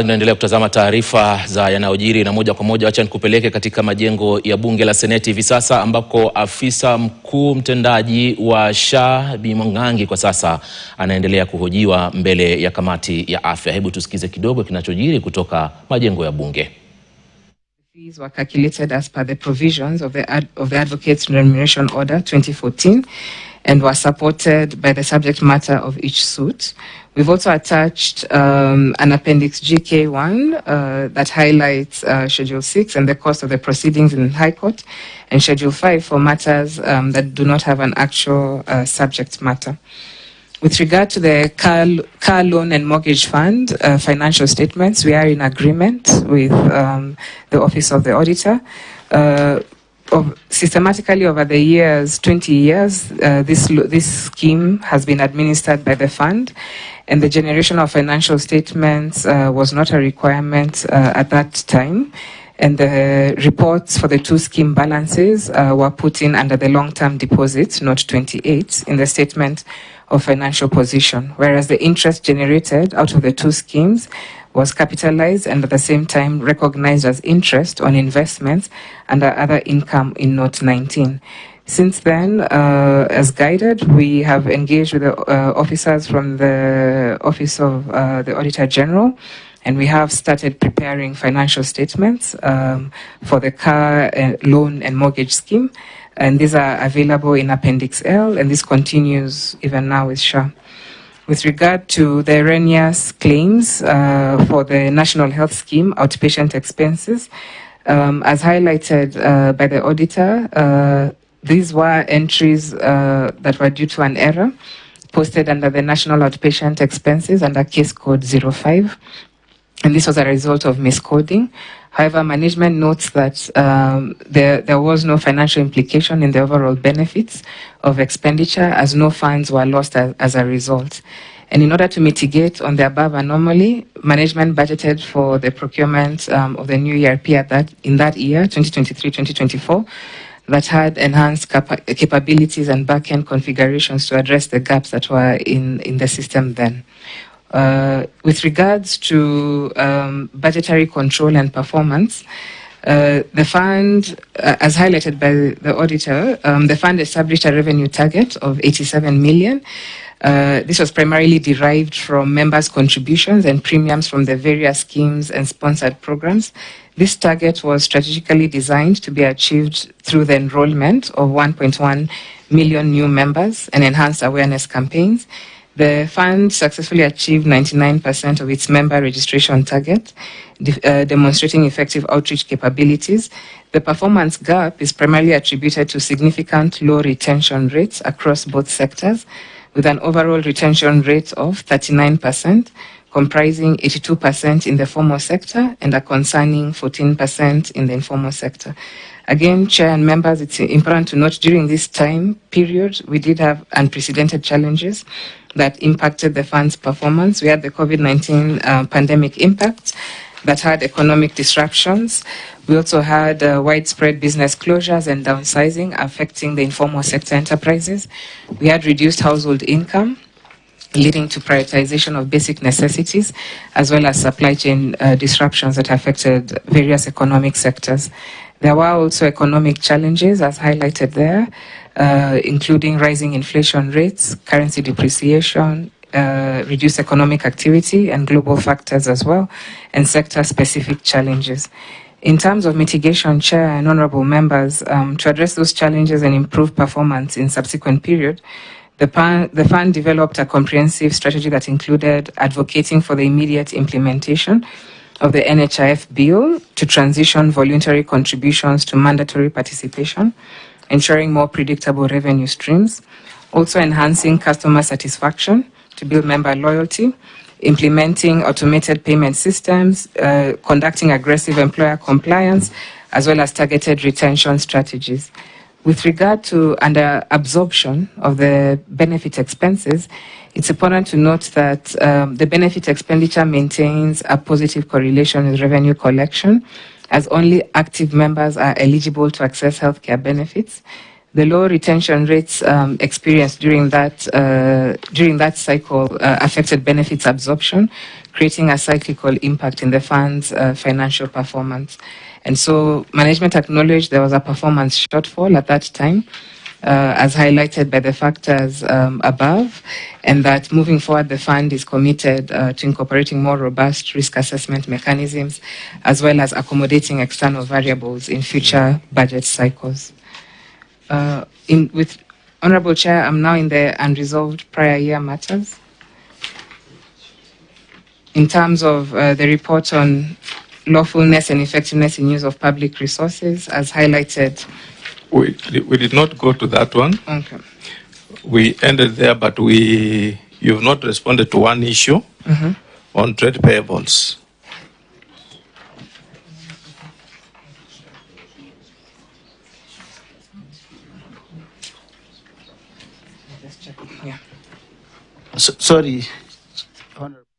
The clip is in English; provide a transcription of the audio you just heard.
Tunaendelea kutazama taarifa za yanayojiri na moja kwa moja acha nikupeleke katika majengo ya bunge la Seneti hivi sasa ambako afisa mkuu mtendaji wa SHA Mwangangi kwa sasa anaendelea kuhojiwa mbele ya kamati ya afya. Hebu tusikize kidogo kinachojiri kutoka majengo ya bunge. Fees were calculated as per the provisions of the Advocates Remuneration Order 2014 and were supported by the subject matter of each suit. We've also attached an Appendix GK1 that highlights Schedule 6 and the cost of the proceedings in High Court, and Schedule 5 for matters that do not have an actual subject matter. With regard to the car loan and mortgage fund financial statements, we are in agreement with the Office of the Auditor. Systematically over the years, 20 years, this scheme has been administered by the fund, and the generation of financial statements was not a requirement at that time. And the reports for the two scheme balances were put in under the long-term deposit, note 28, in the statement of financial position, whereas the interest generated out of the two schemes was capitalized and at the same time recognized as interest on investments under other income in note 19. Since then, as guided, we have engaged with the officers from the Office of the Auditor General, and we have started preparing financial statements for the car loan and mortgage scheme. And these are available in Appendix L, and this continues even now with SHA. With regard to the erroneous claims for the National Health Scheme outpatient expenses, as highlighted by the auditor, these were entries that were due to an error posted under the National Outpatient Expenses under case code 05. And this was a result of miscoding. However, management notes that there was no financial implication in the overall benefits of expenditure, as no funds were lost as a result. And in order to mitigate on the above anomaly, management budgeted for the procurement of the new ERP in that year, 2023-2024, that had enhanced capabilities and back-end configurations to address the gaps that were in the system then. With regards to budgetary control and performance, the fund, as highlighted by the auditor, the fund established a revenue target of 87 million. This was primarily derived from members' contributions and premiums from the various schemes and sponsored programs. This target was strategically designed to be achieved through the enrollment of 1.1 million new members and enhanced awareness campaigns. The fund successfully achieved 99% of its member registration target, demonstrating effective outreach capabilities. The performance gap is primarily attributed to significant low retention rates across both sectors, with an overall retention rate of 39%, comprising 82% in the formal sector and a concerning 14% in the informal sector. Again, Chair and members, it's important to note during this time period, we did have unprecedented challenges that impacted the fund's performance. We had the COVID-19 pandemic impact that had economic disruptions. We also had widespread business closures and downsizing affecting the informal sector enterprises. We had reduced household income, leading to prioritization of basic necessities, as well as supply chain disruptions that affected various economic sectors. There were also economic challenges, as highlighted there, including rising inflation rates, currency depreciation, reduced economic activity, and global factors as well, and sector-specific challenges. In terms of mitigation, Chair and honorable members, to address those challenges and improve performance in subsequent period, the fund developed a comprehensive strategy that included advocating for the immediate implementation of the NHIF bill to transition voluntary contributions to mandatory participation, ensuring more predictable revenue streams, also enhancing customer satisfaction to build member loyalty, implementing automated payment systems, conducting aggressive employer compliance, as well as targeted retention strategies. With regard to under absorption of the benefit expenses, it's important to note that the benefit expenditure maintains a positive correlation with revenue collection, as only active members are eligible to access healthcare benefits. The low retention rates experienced during that cycle affected benefits absorption, creating a cyclical impact in the fund's financial performance. And so management acknowledged there was a performance shortfall at that time, as highlighted by the factors above, and that moving forward, the fund is committed to incorporating more robust risk assessment mechanisms, as well as accommodating external variables in future budget cycles. With Honorable Chair, I'm now in the unresolved prior year matters. In terms of the report on lawfulness and effectiveness in use of public resources, as highlighted. We did not go to that one. Okay. We ended there, but you've not responded to one issue on trade payables. Yeah. Sorry, Honorable.